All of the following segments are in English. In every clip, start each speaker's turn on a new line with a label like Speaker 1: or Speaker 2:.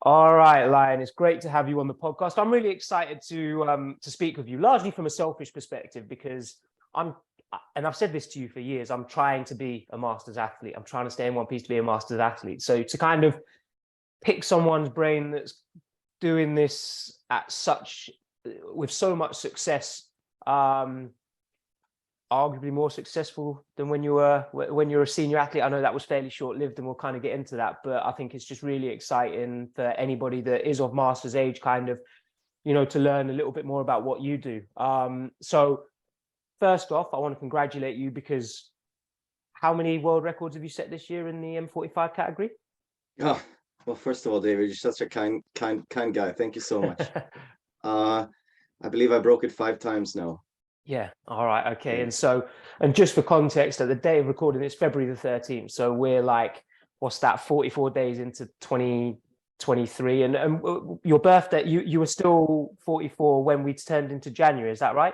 Speaker 1: All right, Lion, it's great to have you on the podcast. I'm really excited to speak with you, largely from a selfish perspective, because and I've said this to you for years, I'm trying to be a masters athlete. I'm trying to stay in one piece to be a masters athlete. So to kind of pick someone's brain that's doing this at such with so much success, arguably more successful than when you were a senior athlete. I know that was fairly short-lived, and we'll kind of get into that, but I think it's just really exciting for anybody that is of master's age, kind of, to learn a little bit more about what you do. So first off, I want to congratulate you, because how many world records have you set this year in the M45 category?
Speaker 2: Oh, well, first of all, David, you're such a kind guy. Thank you so much. I believe I broke it 5 times now.
Speaker 1: Yeah. All right. Okay.
Speaker 2: Yeah.
Speaker 1: And just for context, at the day of recording, it's February the 13th. So we're like, what's that, 44 days into 2023. And your birthday, you were still 44 when we turned into January. Is that right?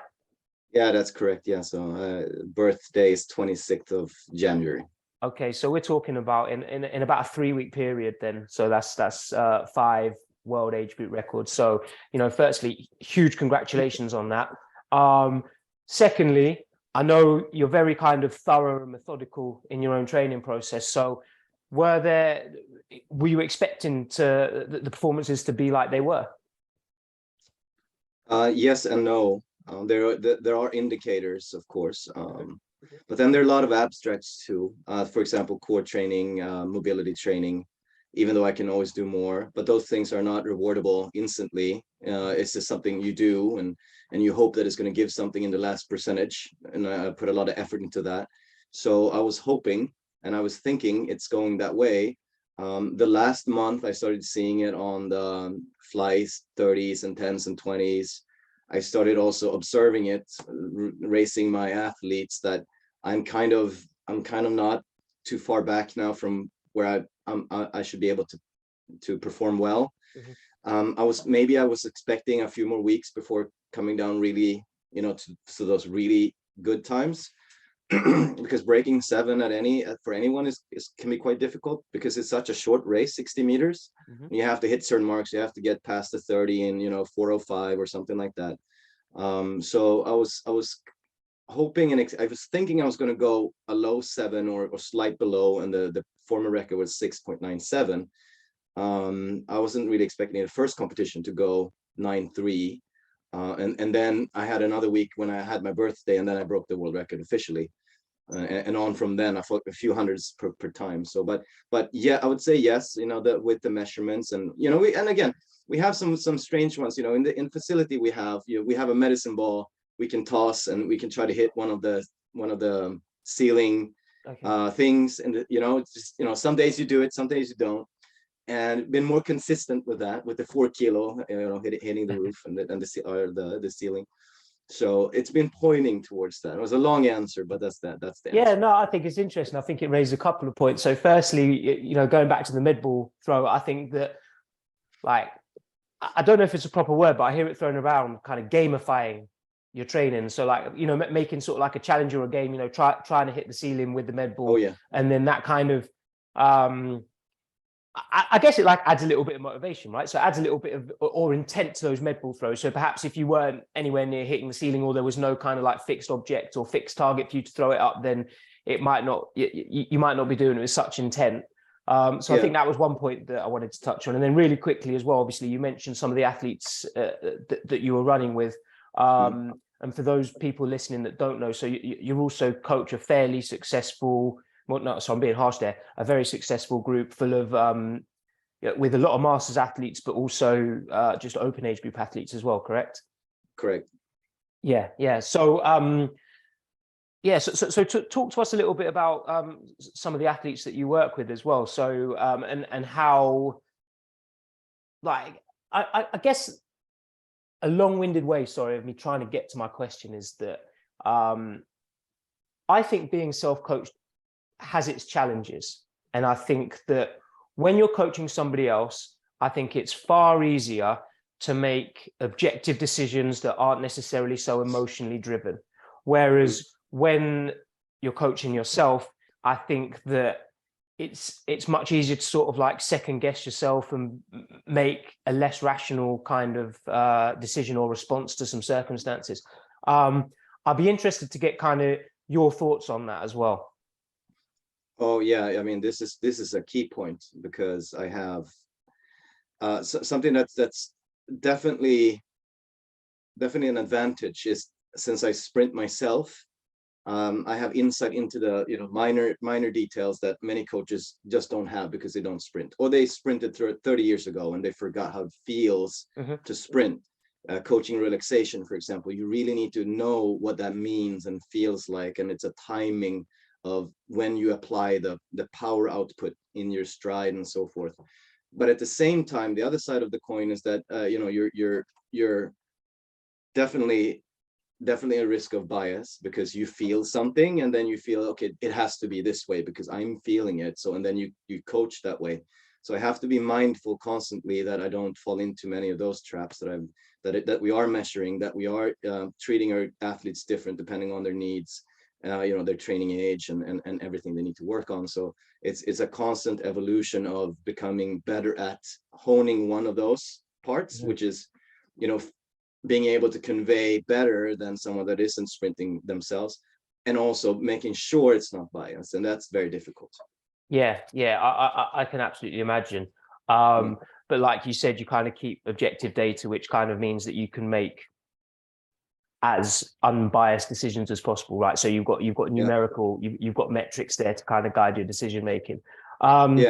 Speaker 2: Yeah, that's correct. Yeah. So birthday is 26th of January.
Speaker 1: Okay. So we're talking about in about a 3-week period then. So that's 5 world age group records. So, firstly, huge congratulations on that. Secondly, I know you're very kind of thorough and methodical in your own training process. So were you expecting the performances to be like they were?
Speaker 2: Yes and no. There are indicators, of course, but then there are a lot of abstracts too. For example, core training, mobility training, even though I can always do more, but those things are not rewardable instantly. It's just something you do, and you hope that it's going to give something in the last percentage. And I put a lot of effort into that. So I was hoping, and I was thinking it's going that way. The last month, I started seeing it on the flies, 30s and 10s and 20s. I started also observing it, racing my athletes, that I'm kind of not too far back now from where I should be able to perform well. I was expecting a few more weeks before coming down really, to those really good times, because breaking 7 for anyone can be quite difficult, because it's such a short race, 60 meters. You have to hit certain marks. You have to get past the 30 in 4:05 or something like that. So I was hoping, and I was thinking I was going to go a low 7 or slight below, and the former record was 6.97. I wasn't really expecting the first competition to go 9.3, and then I had another week when I had my birthday, and then I broke the world record officially, and on from then I fought a few hundreds per time. So but yeah, I would say yes, that with the measurements, and we have some strange ones. In the facility we have a medicine ball we can toss, and we can try to hit one of the ceiling things, and it's just, some days you do it, some days you don't, and been more consistent with that, with the 4 kilo, hitting the roof and the ceiling. So it's been pointing towards that. It was a long answer, but that's the answer.
Speaker 1: Yeah, no, I think it's interesting. I think it raises a couple of points. So firstly, going back to the med ball throw, I think that, like, I don't know if it's a proper word, but I hear it thrown around, kind of gamifying your training. So, like, making sort of like a challenge or a game, trying to hit the ceiling with the med ball.
Speaker 2: Oh yeah.
Speaker 1: And then that kind of, I guess it like adds a little bit of motivation, right? So it adds a little bit of or intent to those med ball throws. So perhaps if you weren't anywhere near hitting the ceiling, or there was no kind of like fixed object or fixed target for you to throw it up, then it might not, you might not be doing it with such intent. I think that was one point that I wanted to touch on. And then really quickly as well, obviously you mentioned some of the athletes that you were running with. And for those people listening that don't know, so you also coach a fairly successful, well, no, so I'm being harsh there, a very successful group full of, with a lot of masters athletes, but also just open age group athletes as well, correct?
Speaker 2: Correct.
Speaker 1: Yeah. So, so talk to us a little bit about some of the athletes that you work with as well. So, and how, like, I guess a long-winded way, sorry, of me trying to get to my question is that I think being self-coached has its challenges. And I think that when you're coaching somebody else, I think it's far easier to make objective decisions that aren't necessarily so emotionally driven. Whereas when you're coaching yourself, I think that it's much easier to sort of like second guess yourself and make a less rational kind of decision or response to some circumstances. I'd be interested to get kind of your thoughts on that as well.
Speaker 2: Oh yeah, I mean, this is a key point, because I have something that's definitely an advantage is, since I sprint myself, I have insight into the minor details that many coaches just don't have, because they don't sprint, or they sprinted through 30 years ago and they forgot how it feels to sprint. Coaching relaxation, for example, you really need to know what that means and feels like, and it's a timing of when you apply the power output in your stride and so forth. But at the same time, the other side of the coin is that you're definitely a risk of bias, because you feel something and then you feel, okay, it has to be this way because I'm feeling it. So, and then you coach that way. So I have to be mindful constantly that I don't fall into many of those traps, that we are measuring, that we are treating our athletes different depending on their needs, their training age and everything they need to work on. So it's a constant evolution of becoming better at honing one of those parts, which is, being able to convey better than someone that isn't sprinting themselves, and also making sure it's not biased, and that's very difficult.
Speaker 1: Yeah, I can absolutely imagine. But like you said, you kind of keep objective data, which kind of means that you can make as unbiased decisions as possible, right? So you've got numerical, you've got metrics there to kind of guide your decision making.
Speaker 2: And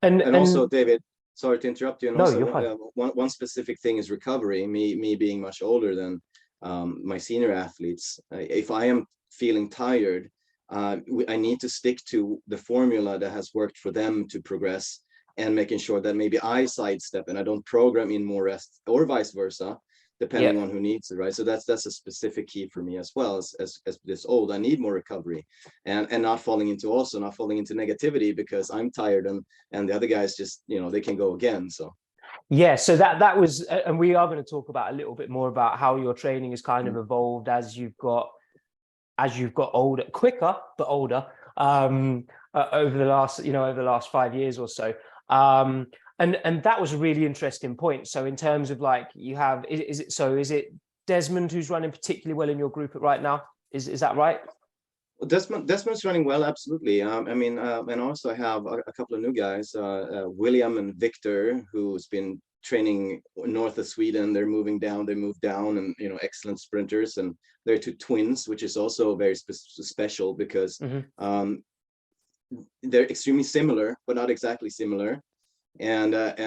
Speaker 2: also, David, sorry to interrupt you. And
Speaker 1: no,
Speaker 2: also,
Speaker 1: you're fine.
Speaker 2: one specific thing is recovery. Me being much older than my senior athletes, if I am feeling tired, I need to stick to the formula that has worked for them to progress, and making sure that maybe I sidestep and I don't program in more rest, or vice versa, depending on who needs it, right? So that's a specific key for me as well. As this old, I need more recovery, and not falling into negativity because I'm tired, and the other guys just, they can go again. So
Speaker 1: yeah, so that was, and we are going to talk about a little bit more about how your training has kind of evolved as you've got older, quicker but older, over the last 5 years or so. And that was a really interesting point. So in terms of like, you have, is it Desmond who's running particularly well in your group right now? Is that right?
Speaker 2: Well, Desmond's running well, absolutely. And also I have a couple of new guys, William and Victor, who's been training north of Sweden. They moved down, and excellent sprinters, and they're two twins, which is also very special, because they're extremely similar but not exactly similar. And I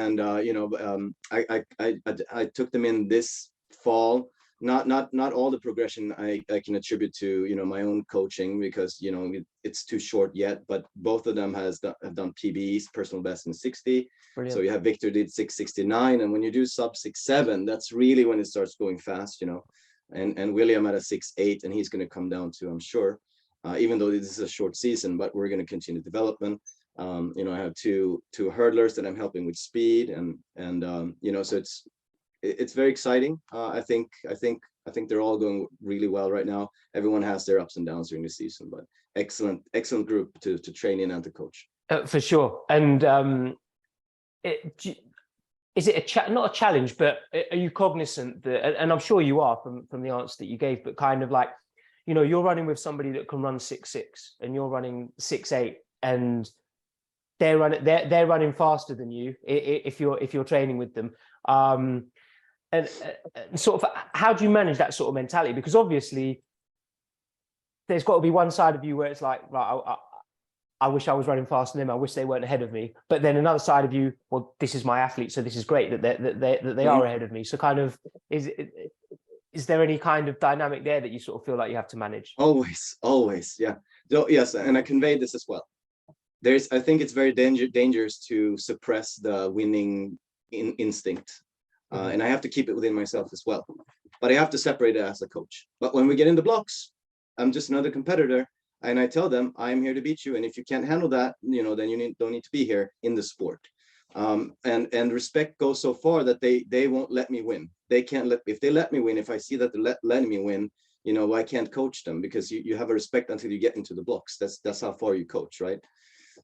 Speaker 2: took them in this fall. Not all the progression I can attribute to my own coaching, because it's too short yet, but both of them have done PBs, personal best in 60. Brilliant. So you have Victor did 6:69, and when you do sub 6:7, that's really when it starts going fast, and William at a 6:8, and he's going to come down to, I'm sure, even though this is a short season, but we're going to continue development. I have two hurdlers that I'm helping with speed, and so it's very exciting. I think they're all going really well right now. Everyone has their ups and downs during the season, but excellent group to train in and to coach.
Speaker 1: For sure. And is it not a challenge, but are you cognizant that, and I'm sure you are from the answer that you gave, but kind of like, you're running with somebody that can run 6:6 and you're running 6:8, and they're running faster than you if you're training with them. And sort of, how do you manage that sort of mentality? Because obviously there's got to be one side of you where it's like, right, I wish I was running faster than them. I wish they weren't ahead of me. But then another side of you, well, this is my athlete, so this is great that they are ahead of me. So kind of, is there any kind of dynamic there that you sort of feel like you have to manage?
Speaker 2: Always, yeah. So, yes, and I conveyed this as well. I think it's very dangerous to suppress the winning instinct. And I have to keep it within myself as well. But I have to separate it as a coach. But when we get in the blocks, I'm just another competitor. And I tell them, I'm here to beat you. And if you can't handle that, then you don't need to be here in the sport. And respect goes so far that they won't let me win. They can't if they let me win, if I see that they're letting me win, I can't coach them, because you have a respect until you get into the blocks. That's how far you coach, right?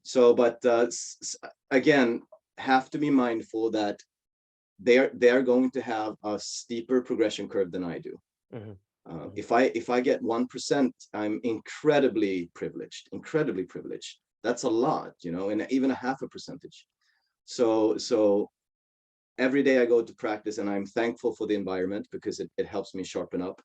Speaker 2: So, but again, have to be mindful that they are going to have a steeper progression curve than I do.
Speaker 1: Mhm.
Speaker 2: If I get 1%, I'm incredibly privileged, incredibly privileged. That's a lot, and even a half a percentage. So every day I go to practice, and I'm thankful for the environment because it helps me sharpen up.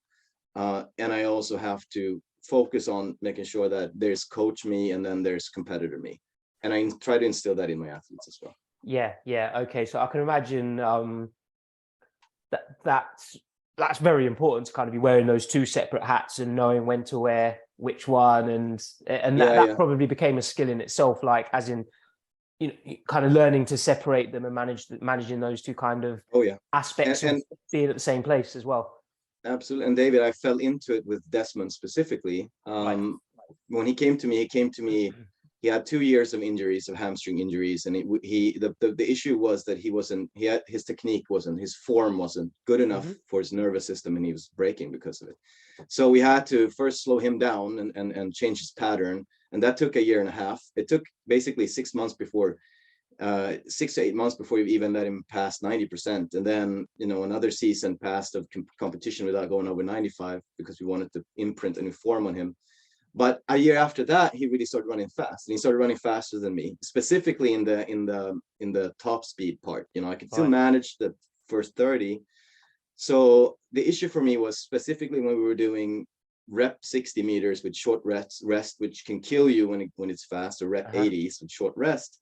Speaker 2: And I also have to focus on making sure that there's coach me and then there's competitor me. And I try to instill that in my athletes as well.
Speaker 1: Yeah. Okay. So I can imagine that's very important to kind of be wearing those two separate hats and knowing when to wear which one, and that probably became a skill in itself, like as in kind of learning to separate them and managing those two kind of aspects and being at the same place as well.
Speaker 2: Absolutely. And David, I fell into it with Desmond specifically. When he came to me, he had 2 years of injuries, of hamstring injuries. And the issue was that his technique his form wasn't good enough for his nervous system, and he was breaking because of it. So we had to first slow him down and change his pattern. And that took 1.5 years. It took basically 6 months before 6 to 8 months before you even let him pass 90%. And then, another season passed of competition without going over 95 because we wanted to imprint a new form on him. But a year after that, he really started running fast, and he started running faster than me, specifically in the top speed part. I could still manage the first 30. So the issue for me was specifically when we were doing rep 60 meters with short rest, which can kill you when it's fast, or rep 80s with short rest.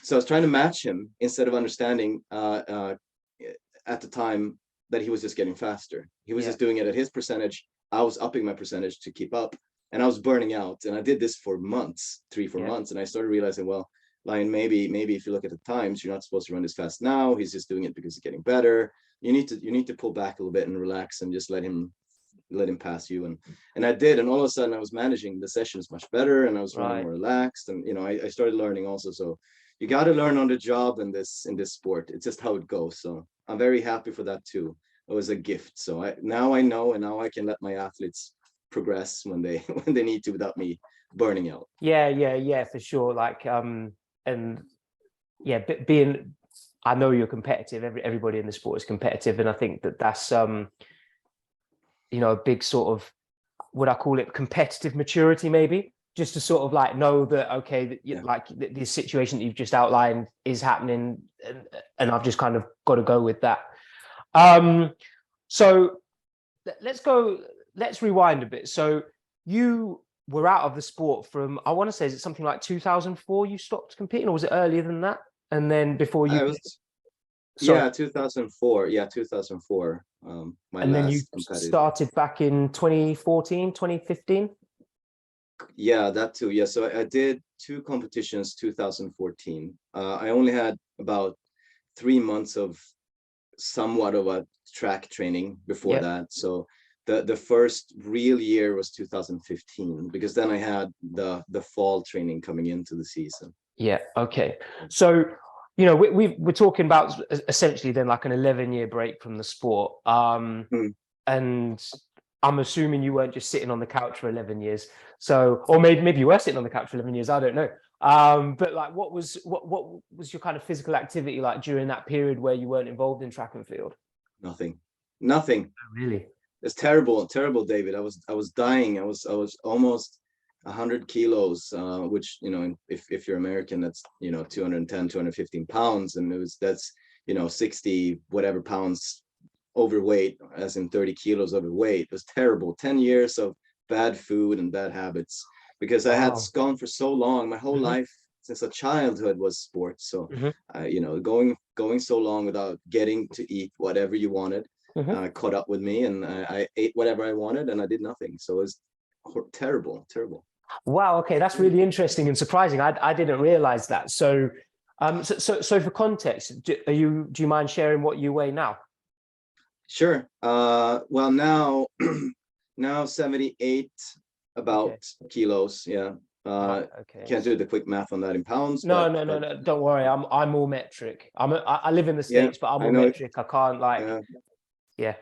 Speaker 2: So I was trying to match him instead of understanding at the time that he was just getting faster. He was just doing it at his percentage. I was upping my percentage to keep up, and I was burning out. And I did this for months, 3-4 months. And I started realizing, well, Lion, maybe if you look at the times, you're not supposed to run this fast now. He's just doing it because he's getting better. You need to pull back a little bit and relax and just let him pass you. And I did. And all of a sudden I was managing the sessions much better, and I was running more relaxed. And, I started learning also. So you got to learn on the job in this sport. It's just how it goes. So I'm very happy for that too. It was a gift. So now I know, and now I can let my athletes progress when they need to without me burning out.
Speaker 1: Yeah, for sure. Like being, I know you're competitive. Everybody in the sport is competitive, and I think that's a big sort of, would I call it competitive maturity, maybe? Just to sort of like know that, okay, like the situation that you've just outlined is happening, and I've just kind of got to go with that. So let's rewind a bit. So you were out of the sport from, I want to say, is it something like 2004 you stopped competing, or was it earlier than that? And then before you...
Speaker 2: 2004. Yeah, 2004.
Speaker 1: And then you started back in 2014, 2015?
Speaker 2: Yeah, that too. Yeah, so I did 2 competitions 2014. I only had about 3 months of somewhat of a track training before that. So the first real year was 2015, because then I had the fall training coming into the season. Yeah.
Speaker 1: Okay. So, we're talking about essentially then like an 11-year break from the sport. And I'm assuming you weren't just sitting on the couch for 11 years. So, or maybe you were sitting on the couch for 11 years. I don't know. But like, what was your kind of physical activity like during that period where you weren't involved in track and field?
Speaker 2: Nothing.
Speaker 1: Oh, really?
Speaker 2: It's terrible, David. I was dying. I was almost 100 kilos, which, if you're American, that's, 210, 215 pounds. And that's 60 whatever pounds overweight, as in 30 kilos overweight. It was terrible. 10 years of bad food and bad habits, because I had gone for so long. My whole life since a childhood was sports. So, going so long without getting to eat whatever you wanted, caught up with me, and I ate whatever I wanted, and I did nothing. So it was terrible.
Speaker 1: Wow. Okay, that's really interesting and surprising. I didn't realize that. So, so for context, do you mind sharing what you weigh now?
Speaker 2: Sure. Well, now 78 kilos. Yeah. Okay. Can't do the quick math on that in pounds.
Speaker 1: No. Don't worry. I'm all metric. I live in the States, but I'm all metric. I can't like. Yeah.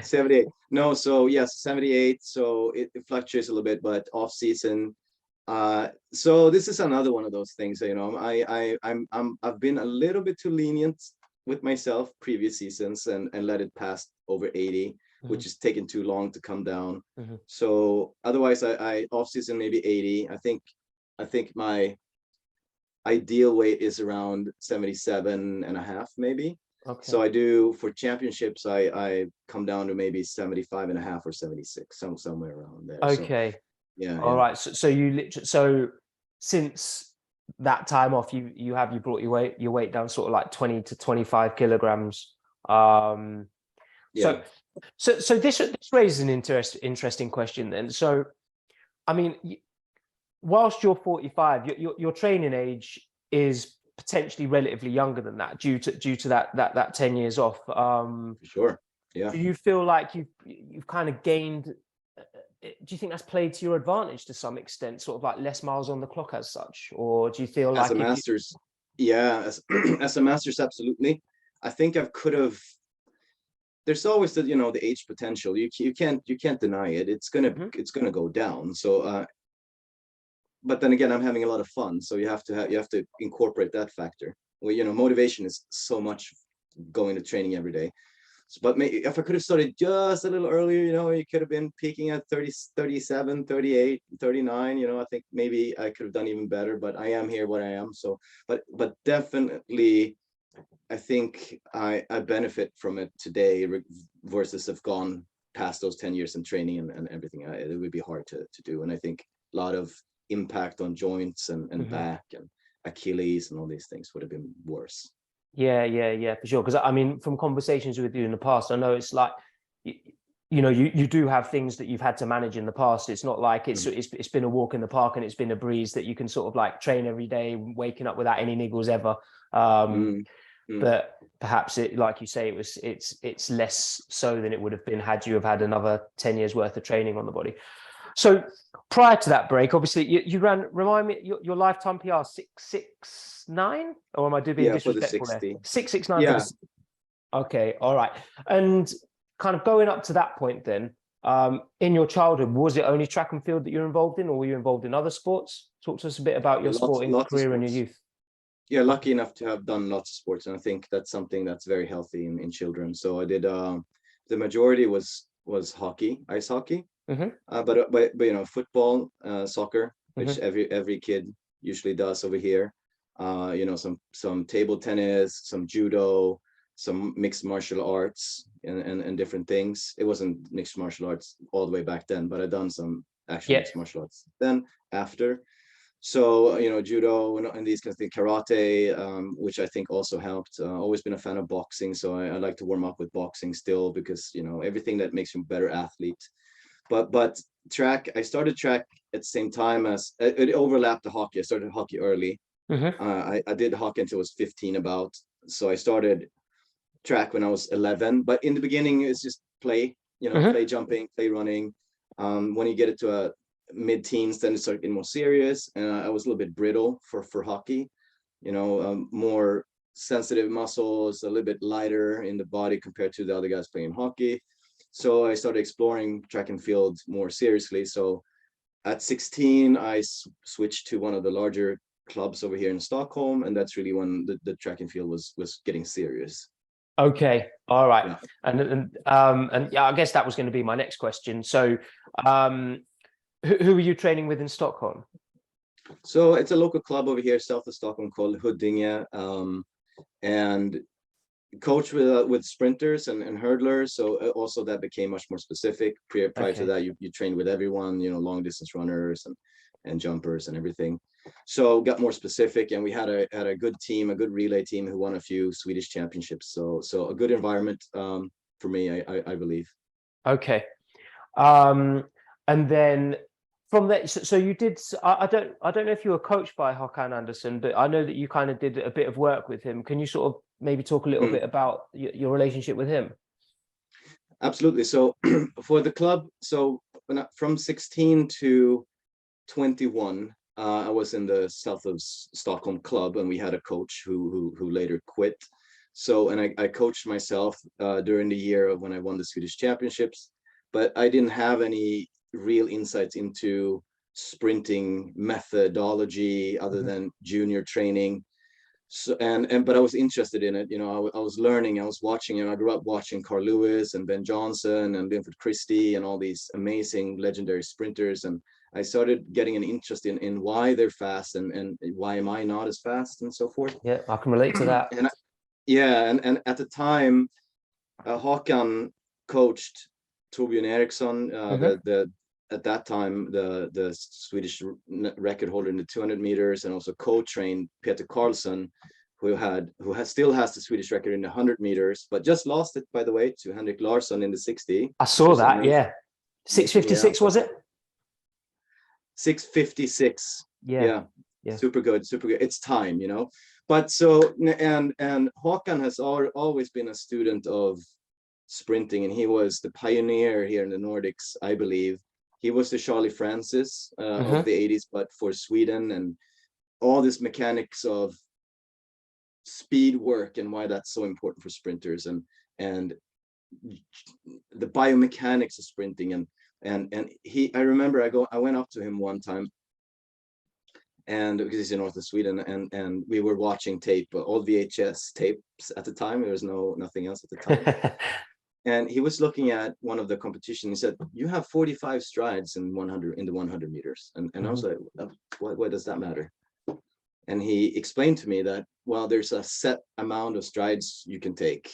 Speaker 2: 78. No. So yes, 78. So it fluctuates a little bit, but off season, So this is another one of those things, I've been a little bit too lenient with myself previous seasons and let it pass over 80, which is taking too long to come down. So otherwise I off season maybe 80. I think my ideal weight is around 77 and a half maybe.
Speaker 1: Okay.
Speaker 2: So I do for championships, I come down to maybe 75 and a half or 76, somewhere around there.
Speaker 1: Okay.
Speaker 2: So, yeah.
Speaker 1: All right. So you literally, so since that time off, you brought your weight down sort of like 20 to 25 kilograms.
Speaker 2: Yeah.
Speaker 1: So this raises an interesting question then. So, I mean, whilst you're 45, your training age is potentially relatively younger than that due to that 10 years off.
Speaker 2: For sure. Yeah.
Speaker 1: Do you feel like you've kind of gained? Do you think that's played to your advantage to some extent, sort of like less miles on the clock as such, or do you feel like
Speaker 2: as a master's, yeah, as a master's, absolutely. I think I could have. There's always the age potential. You can't deny it. It's gonna go down. So but then again, I'm having a lot of fun, so you have to incorporate that factor. Well, motivation is so much going to training every day. So, but maybe if I could have started just a little earlier, you could have been peaking at 30, 37, 38, 39. I think maybe I could have done even better, but I am here what I am. So, but definitely, I think I benefit from it today versus have gone past those 10 years in training and everything. It would be hard to do. And I think a lot of impact on joints and back and Achilles and all these things would have been worse.
Speaker 1: Yeah, for sure. Because I mean, from conversations with you in the past, I know it's like, you do have things that you've had to manage in the past. It's not like it's been a walk in the park and it's been a breeze that you can sort of like train every day, waking up without any niggles ever. But perhaps it, like you say, it's less so than it would have been had you have had another 10 years worth of training on the body. So prior to that break, obviously you ran, remind me, your lifetime PR 669, or am I being disrespectful there? 669.
Speaker 2: Yeah.
Speaker 1: Okay, all right. And kind of going up to that point then, in your childhood, was it only track and field that you're involved in, or were you involved in other sports? Talk to us a bit about your sporting career in your youth.
Speaker 2: Yeah, lucky enough to have done lots of sports, and I think that's something that's very healthy in children. So I did the majority was hockey, ice hockey. But football, soccer, which every kid usually does over here. Some table tennis, some judo, some mixed martial arts and different things. It wasn't mixed martial arts all the way back then, but I've done some actual mixed martial arts then after. So judo and these kinds of things, karate, which I think also helped. Always been a fan of boxing, so I like to warm up with boxing still, because everything that makes you a better athlete. But track, I started track at the same time as it overlapped the hockey. I started hockey early. I did hockey until I was 15 about. So I started track when I was 11. But in the beginning, it's just play, play jumping, play running. When you get it to a mid-teens, then it started getting more serious. And I was a little bit brittle for hockey. More sensitive muscles, a little bit lighter in the body compared to the other guys playing hockey. So I started exploring track and field more seriously. So at 16, I switched to one of the larger clubs over here in Stockholm, and that's really when the track and field was getting serious.
Speaker 1: Okay, all right, yeah. And yeah, I guess that was going to be my next question. So, who are you training with in Stockholm?
Speaker 2: So it's a local club over here south of Stockholm called Huddinge, and coach with sprinters and hurdlers. So also that became much more specific. Prior to that, you trained with everyone, long distance runners and jumpers and everything. So got more specific, and we had a good team, a good relay team who won a few Swedish championships. So a good environment for me, I believe.
Speaker 1: Okay, and then from there, so you did. I don't know if you were coached by Håkan Andersson, but I know that you kind of did a bit of work with him. Can you sort of maybe talk a little bit about your relationship with him?
Speaker 2: Absolutely. So for the club, so from 16 to 21, I was in the south of Stockholm club, and we had a coach who later quit. So, and I coached myself during the year when I won the Swedish championships, but I didn't have any real insights into sprinting methodology other than junior training. So but I was interested in it. I was learning, I was watching, and I grew up watching Carl Lewis and Ben Johnson and Linford Christie and all these amazing legendary sprinters. And I started getting an interest in why they're fast and why am I not as fast and so forth.
Speaker 1: Yeah, I can relate to that.
Speaker 2: And at the time, Håkan coached Torbjörn Eriksson, at that time the Swedish record holder in the 200 meters, and also co-trained Peter Karlsson, who still has the Swedish record in the 100 meters, but just lost it, by the way, to Henrik Larsson in the 60.
Speaker 1: I saw that. Yeah, 6:56 was it?
Speaker 2: 6:56.
Speaker 1: Yeah.
Speaker 2: Super good. It's time, But so and Håkan has always been a student of sprinting, and he was the pioneer here in the Nordics, I believe. He was the Charlie Francis of the 80s, but for Sweden, and all this mechanics of speed work and why that's so important for sprinters, and the biomechanics of sprinting. And I remember I went up to him one time, and because he's in north of Sweden, and we were watching tape, all VHS tapes at the time. There was nothing else at the time. And he was looking at one of the competition. He said, "You have 45 strides in the 100 meters." And I was like, "Why does that matter?" And he explained to me that, well, there's a set amount of strides you can take.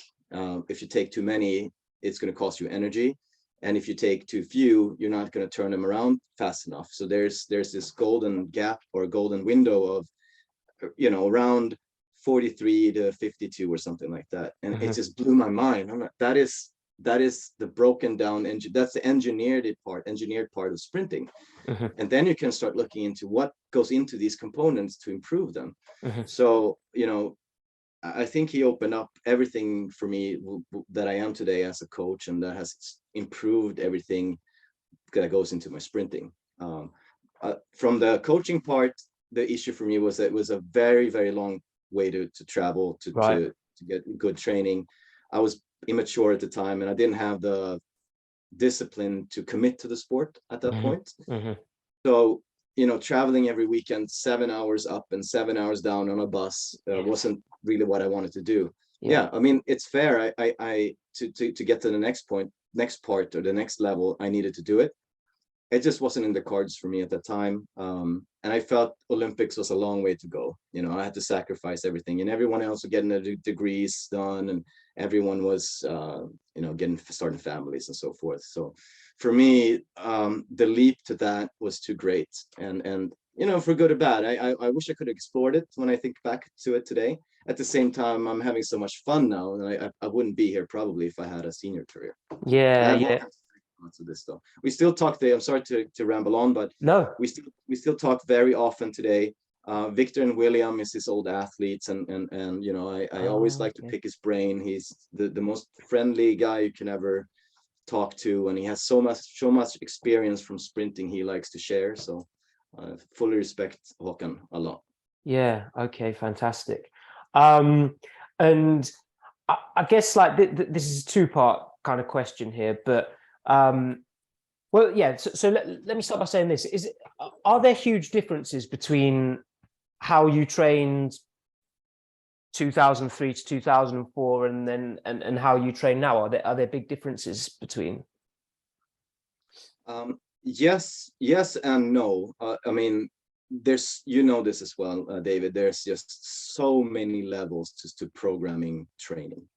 Speaker 2: If you take too many, it's going to cost you energy. And if you take too few, you're not going to turn them around fast enough. So there's this golden gap or golden window of, around 43 to 52 or something like that. And it just blew my mind. I'm like, that is the broken down engine. That's the engineered part of sprinting. And then you can start looking into what goes into these components to improve them. So, I think he opened up everything for me that I am today as a coach, and that has improved everything that goes into my sprinting. From the coaching part, the issue for me was that it was a very, very long way to travel to get good training. I was immature at the time, and I didn't have the discipline to commit to the sport at that point. So, traveling every weekend, 7 hours up and 7 hours down on a bus wasn't really what I wanted to do. I mean, it's fair. I to get to the next part or the next level, I needed to do it. It just wasn't in the cards for me at that time. And I felt Olympics was a long way to go. I had to sacrifice everything, and everyone else was getting their degrees done, and everyone was, starting families and so forth. So for me, the leap to that was too great. And for good or bad, I wish I could have explored it when I think back to it today. At the same time, I'm having so much fun now, and I wouldn't be here probably if I had a senior career. To this though, we still talk today. I'm sorry to ramble on, but
Speaker 1: no,
Speaker 2: we still talk very often today. Victor and William is his old athletes, and I always like to pick his brain. He's the most friendly guy you can ever talk to, and he has so much experience from sprinting he likes to share. So I fully respect Håkan a lot.
Speaker 1: Yeah, okay, fantastic. And I guess like this is a two-part kind of question here, but well, yeah, so let me start by saying this. Are there huge differences between how you trained 2003 to 2004 and how you train now? Are there big differences between?
Speaker 2: Yes and no. I mean, there's, this as well, David, there's just so many levels to programming training.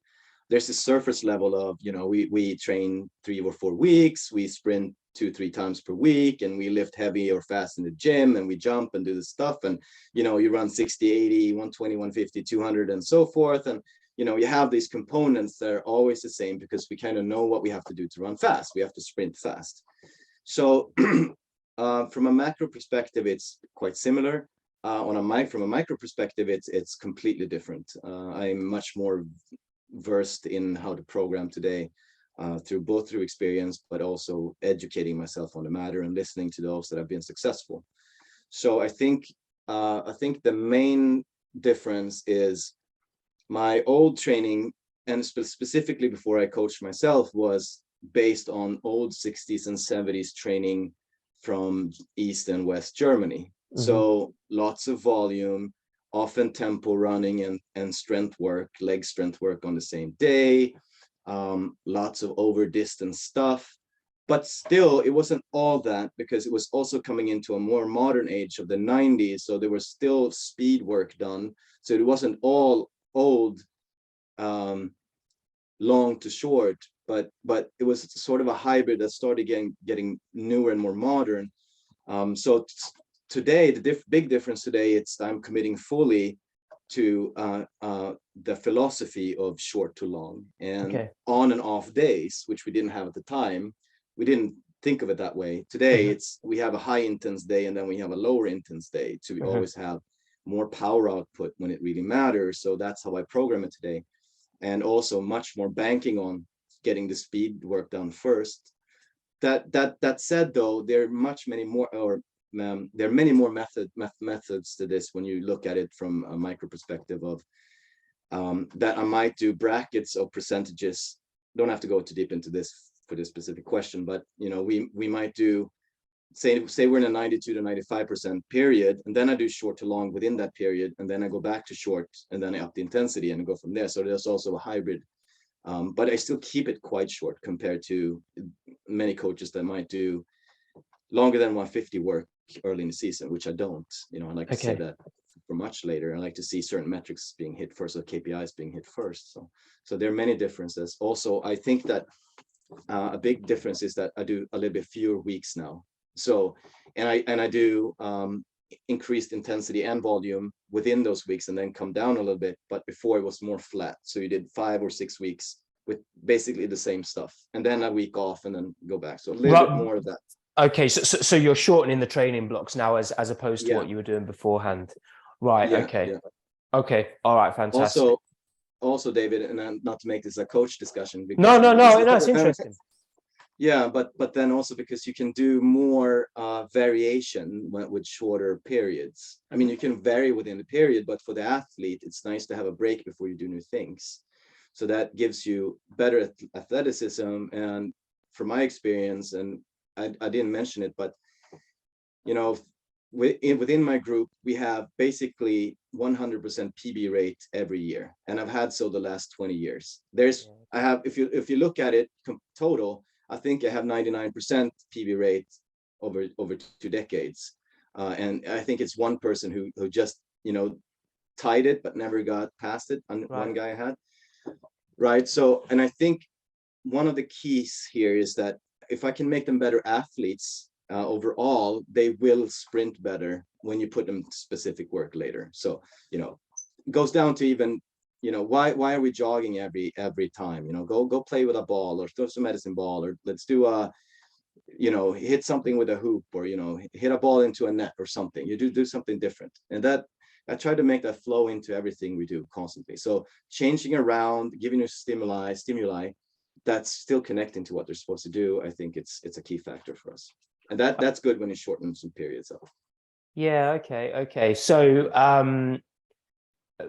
Speaker 2: There's the surface level of, we train 3 or 4 weeks, we sprint 2-3 times per week, and we lift heavy or fast in the gym, and we jump and do the stuff, and you run 60, 80, 120, 150, 200 and so forth. And you have these components that are always the same, because we kind of know what we have to do to run fast. We have to sprint fast. So from a macro perspective, it's quite similar. From a micro perspective, it's completely different. I'm much more versed in how to program today, through experience, but also educating myself on the matter and listening to those that have been successful. So I think the main difference is my old training, and specifically before I coached myself, was based on old 60s and 70s training from East and West Germany.
Speaker 1: Mhm.
Speaker 2: So lots of volume, often tempo running and strength work, leg strength work on the same day, lots of over distance stuff. But still, it wasn't all that, because it was also coming into a more modern age of the 90s. So there was still speed work done. So it wasn't all old, long to short, but it was sort of a hybrid that started getting newer and more modern. So today, the big difference today, it's I'm committing fully to the philosophy of short to long, and
Speaker 1: Okay.
Speaker 2: on and off days, which we didn't have at the time. We didn't think of it that way. Today, it's we have a high intense day and then we have a lower intense day to always have more power output when it really matters. So that's how I program it today, and also much more banking on getting the speed work done first. That said, though, there are many more methods to this when you look at it from a micro perspective of that I might do brackets of percentages. Don't have to go too deep into this for this specific question, but we might do, say we're in a 92 to 95% period, and then I do short to long within that period, and then I go back to short, and then I up the intensity and go from there. So there's also a hybrid, but I still keep it quite short compared to many coaches that might do longer than 150 work early in the season, which I don't. I like to say that for much later. I like to see certain metrics being hit first, or KPIs being hit first. So there are many differences. Also, I think that a big difference is that I do a little bit fewer weeks now. So, and I do increased intensity and volume within those weeks, and then come down a little bit. But before, it was more flat. So you did 5 or 6 weeks with basically the same stuff, and then a week off, and then go back. So a little bit more of that.
Speaker 1: Okay, so you're shortening the training blocks now as opposed to what you were doing beforehand, right?
Speaker 2: Yeah,
Speaker 1: Okay,
Speaker 2: yeah.
Speaker 1: Okay, all right, fantastic.
Speaker 2: Also, David, and not to make this a coach discussion, because
Speaker 1: no, it's interesting.
Speaker 2: Yeah, but then also because you can do more variation with shorter periods. I mean, you can vary within the period, but for the athlete, it's nice to have a break before you do new things. So that gives you better athleticism. And from my experience, and I didn't mention it, but within my group, we have basically 100% PB rate every year, and I've had so the last 20 years. I have, if you look at it total, I think I have 99% PB rate over 2 decades, and I think it's one person who just tied it but never got past it. One guy I had, right? So, and I think one of the keys here is that if I can make them better athletes overall, they will sprint better when you put them to specific work later. So it goes down to even why are we jogging every time? Go play with a ball, or throw some medicine ball, or let's do a hit something with a hoop, or hit a ball into a net or something. You do something different, and that I try to make that flow into everything we do constantly. So changing around, giving you stimuli that's still connecting to what they're supposed to do. I think it's a key factor for us, and that's good when you shorten some periods up.
Speaker 1: Yeah. Okay. So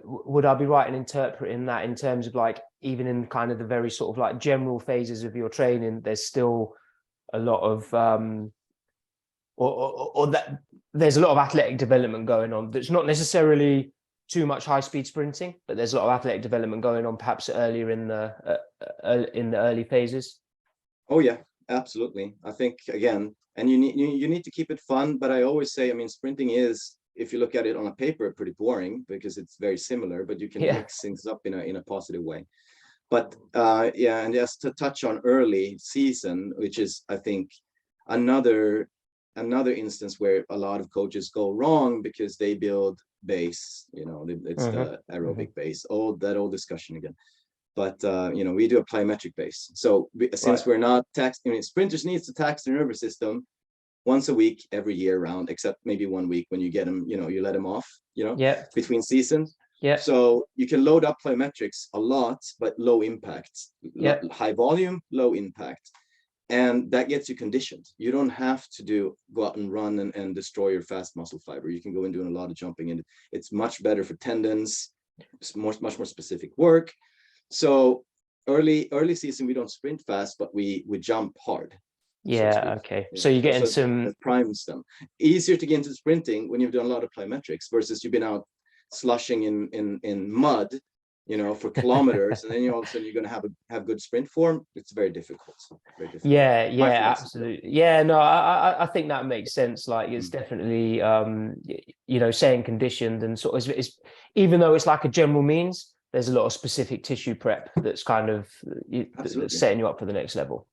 Speaker 1: would I be right in interpreting that in terms of like, even in kind of the very sort of like general phases of your training, there's still a lot of or that there's a lot of athletic development going on that's not necessarily too much high speed sprinting, but there's a lot of athletic development going on perhaps earlier in the early phases?
Speaker 2: Oh yeah, absolutely. I think, again, and you need to keep it fun, but I always say, I mean, sprinting is, if you look at it on a paper, pretty boring because it's very similar, but you can mix things up in a positive way. But yeah, and just to touch on early season, which is, I think, another instance where a lot of coaches go wrong because they build base, it's the aerobic base, that old discussion again. But we do a plyometric base. So since we're not taxing, sprinters needs to tax the nervous system once a week, every year round, except maybe 1 week when you get them, you let them off, between seasons.
Speaker 1: Yeah.
Speaker 2: So you can load up plyometrics a lot, but low impact. High volume, low impact. And that gets you conditioned. You don't have to go out and run and destroy your fast muscle fiber. You can go in doing a lot of jumping, and it's much better for tendons. It's much more specific work. So early season, we don't sprint fast, but we jump hard. so to speak.
Speaker 1: Yeah. Okay. So you're getting
Speaker 2: So
Speaker 1: some.
Speaker 2: that primes them. Easier to get into sprinting when you've done a lot of plyometrics versus you've been out slushing in mud, for kilometers, and then all of a sudden you're going to have good sprint form. It's very difficult. Very difficult.
Speaker 1: Yeah,
Speaker 2: My
Speaker 1: yeah,
Speaker 2: philosophy.
Speaker 1: absolutely. Yeah, no, I think that makes sense. Like it's
Speaker 2: Mm.
Speaker 1: definitely staying conditioned and sort of it's even though it's like a general means, there's a lot of specific tissue prep that's kind of that's
Speaker 2: Absolutely.
Speaker 1: setting you up for the next level.